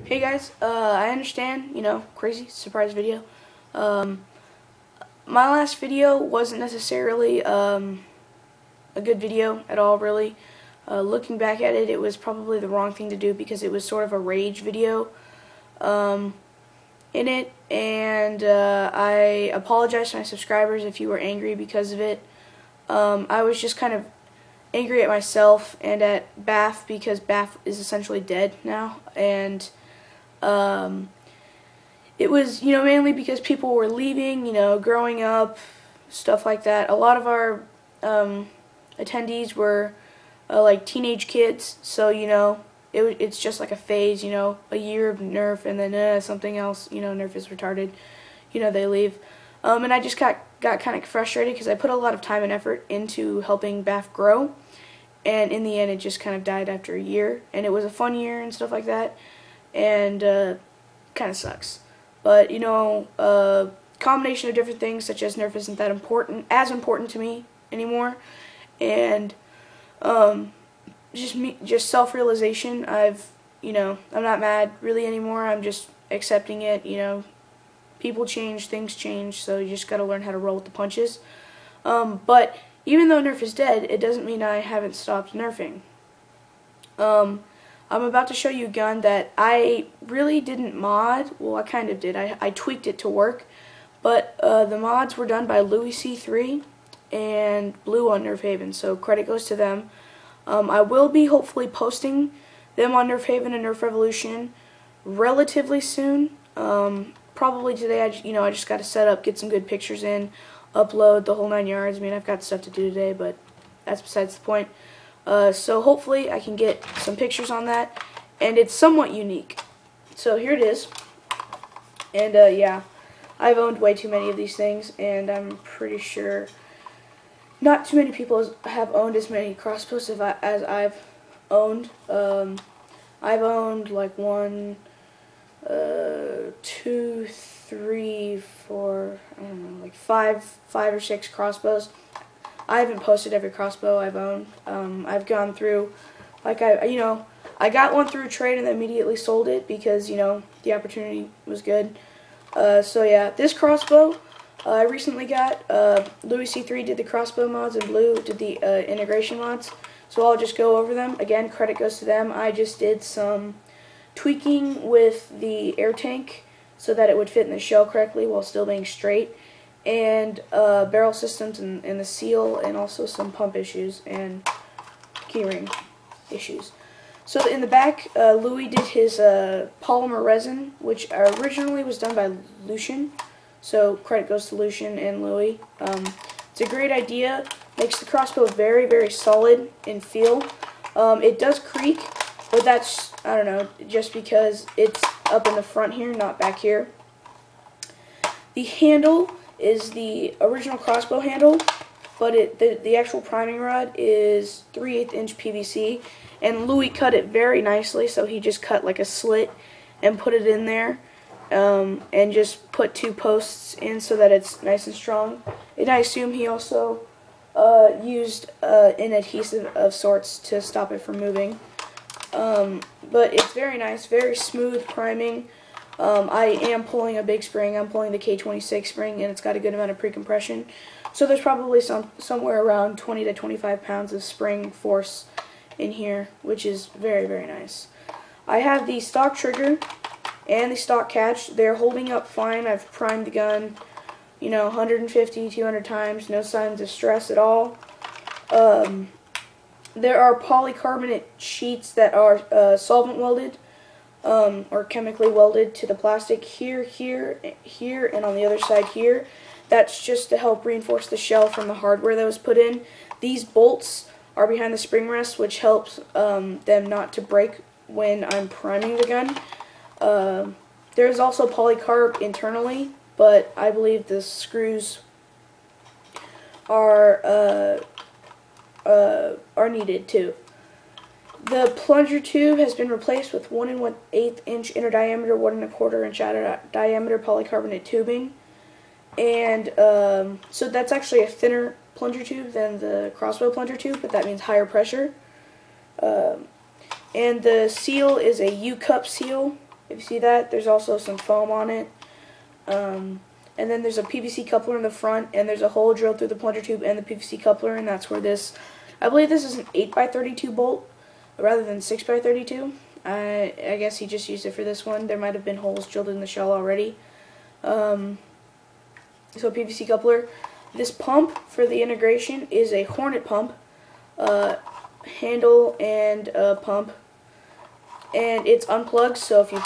Hey guys, I understand, crazy surprise video. My last video wasn't necessarily a good video at all, really. Looking back at it, it was probably the wrong thing to do because it was sort of a rage video in it, and I apologize to my subscribers if you were angry because of it. I was just kind of angry at myself and at Bath because Bath is essentially dead now, and it was, mainly because people were leaving, growing up, stuff like that. A lot of our attendees were like teenage kids, so it's just like a phase, a year of Nerf and then something else, Nerf is retarded, they leave. And I just got kind of frustrated because I put a lot of time and effort into helping Bath grow, and in the end it just kind of died after a year, and it was a fun year and stuff like that, and kind of sucks. But a combination of different things, such as Nerf isn't that important to me anymore, and just self-realization. I'm not mad really anymore. I'm just accepting it. People change, things change, so you just got to learn how to roll with the punches. But even though Nerf is dead, it doesn't mean I haven't stopped nerfing. I'm about to show you a gun that I really didn't mod. Well, I kind of did. I tweaked it to work, but the mods were done by Louis C3 and Blue on Nerf Haven, so credit goes to them. I will be hopefully posting them on Nerf Haven and Nerf Revolution relatively soon. Probably today. I just got to set up, get some good pictures in, upload the whole 9 yards. I mean, I've got stuff to do today, but that's besides the point. So hopefully I can get some pictures on that, and it's somewhat unique. So here it is, and yeah, I've owned way too many of these things, and I'm pretty sure not too many people have owned as many crossbows as I've owned. I've owned like 1, 2, 3, 4, I don't know, like 5 or 6 crossbows. I haven't posted every crossbow I've owned. I've gone through, like I got one through a trade and then immediately sold it because the opportunity was good. So yeah, this crossbow I recently got. Louis C3 did the crossbow mods and Blue did the integration mods. So I'll just go over them. Again, credit goes to them. I just did some tweaking with the air tank so that it would fit in the shell correctly while still being straight, and barrel systems and the seal, and also some pump issues and keyring issues. So in the back, Louis did his polymer resin, which originally was done by Lucian. So credit goes to Lucian and Louis. It's a great idea. Makes the crossbow very, very solid in feel. It does creak, but that's, I don't know, just because it's up in the front here, not back here. The handle is the original crossbow handle, but the actual priming rod is 3/8 inch PVC, and Louis cut it very nicely, so he just cut like a slit and put it in there, and just put 2 posts in so that it's nice and strong. And I assume he also used an adhesive of sorts to stop it from moving. But it's very nice, very smooth priming. I am pulling a big spring. I'm pulling the K26 spring, and it's got a good amount of pre-compression. So there's probably somewhere around 20 to 25 pounds of spring force in here, which is very, very nice. I have the stock trigger and the stock catch. They're holding up fine. I've primed the gun, 150, 200 times. No signs of stress at all. There are polycarbonate sheets that are solvent welded, or chemically welded to the plastic here, and on the other side here. That's just to help reinforce the shell from the hardware that was put in. These bolts are behind the spring rest, which helps them not to break when I'm priming the gun. There's also polycarb internally, but I believe the screws are needed too. The plunger tube has been replaced with 1 1/8 inch inner diameter, 1 1/4 inch outer diameter polycarbonate tubing, and so that's actually a thinner plunger tube than the crossbow plunger tube, but that means higher pressure. And the seal is a U-cup seal, If you see that, there's also some foam on it. And then there's a PVC coupler in the front, and there's a hole drilled through the plunger tube and the PVC coupler, and that's where this, I believe this is an 8x32 bolt rather than 6x32. I guess he just used it for this one. There might have been holes drilled in the shell already. So PVC coupler. This pump for the integration is a Hornet pump, handle and pump, and it's unplugged, so if you,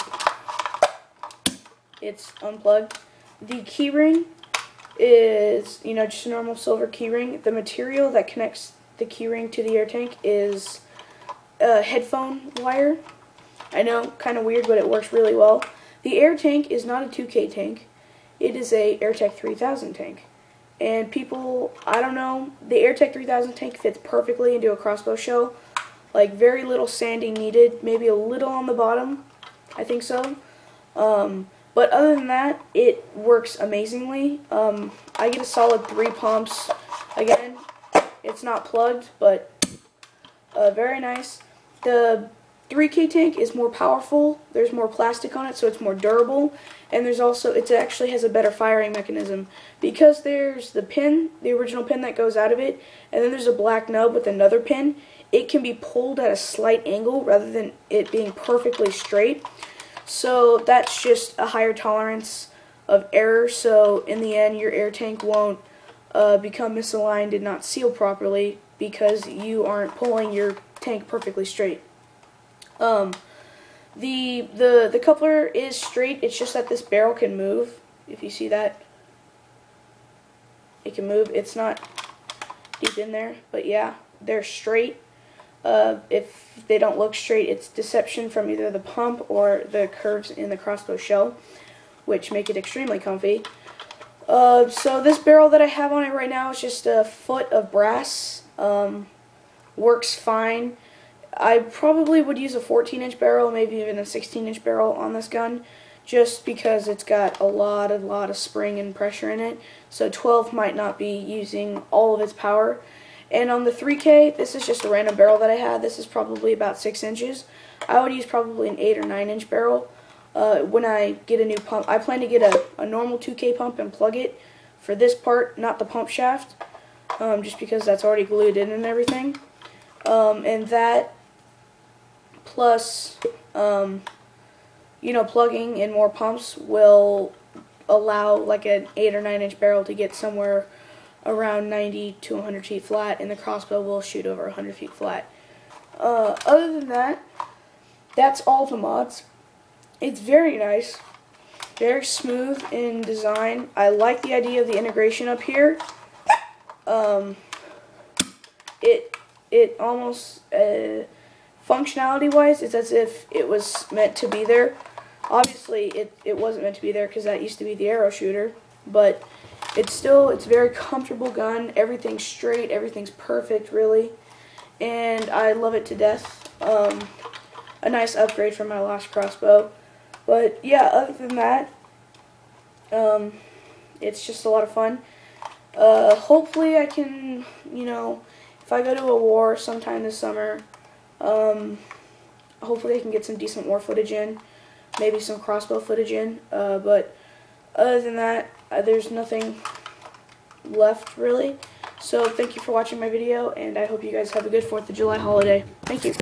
it's unplugged. The keyring is, just a normal silver keyring. The material that connects the keyring to the air tank is headphone wire. I know, kind of weird, but it works really well. The air tank is not a 2K tank. It is a AirTech 3000 tank. And people, I don't know, the AirTech 3000 tank fits perfectly into a Crossbow shell. Like, very little sanding needed, maybe a little on the bottom, I think so. But other than that, it works amazingly. I get a solid 3 pumps. Again, it's not plugged, but very nice. The 3K tank is more powerful. There's more plastic on it, so it's more durable. And there's also, it actually has a better firing mechanism. Because there's the pin, the original pin that goes out of it, and then there's a black nub with another pin, it can be pulled at a slight angle rather than it being perfectly straight. So that's just a higher tolerance of error, so in the end your air tank won't become misaligned and not seal properly because you aren't pulling your tank perfectly straight. The coupler is straight, it's just that this barrel can move. If you see that, it can move. It's not deep in there, but yeah, they're straight. If they don't look straight, it's deception from either the pump or the curves in the Crossbow shell, which make it extremely comfy. So this barrel that I have on it right now is just a foot of brass. Works fine. I probably would use a 14-inch barrel, maybe even a 16-inch barrel on this gun, just because it's got a lot of spring and pressure in it. So 12 might not be using all of its power. And on the 3K, this is just a random barrel that I had. This is probably about 6 inches. I would use probably an 8 or 9-inch barrel. When I get a new pump, I plan to get a normal 2K pump and plug it for this part, not the pump shaft, just because that's already glued in and everything. And that plus, plugging in more pumps will allow like an 8 or 9-inch barrel to get somewhere around 90 to 100 feet flat, and the Crossbow will shoot over 100 feet flat. Other than that, that's all the mods. It's very nice, very smooth in design. I like the idea of the integration up here. It almost, functionality-wise, it's as if it was meant to be there. Obviously, it wasn't meant to be there because that used to be the arrow shooter, but it's a very comfortable gun. Everything's straight, everything's perfect, really, and I love it to death. A nice upgrade from my last Crossbow. But yeah, other than that, it's just a lot of fun. Hopefully I can, if I go to a war sometime this summer, hopefully I can get some decent war footage in, maybe some Crossbow footage in, but other than that, there's nothing left, really. So thank you for watching my video, and I hope you guys have a good 4th of July holiday. Thank you.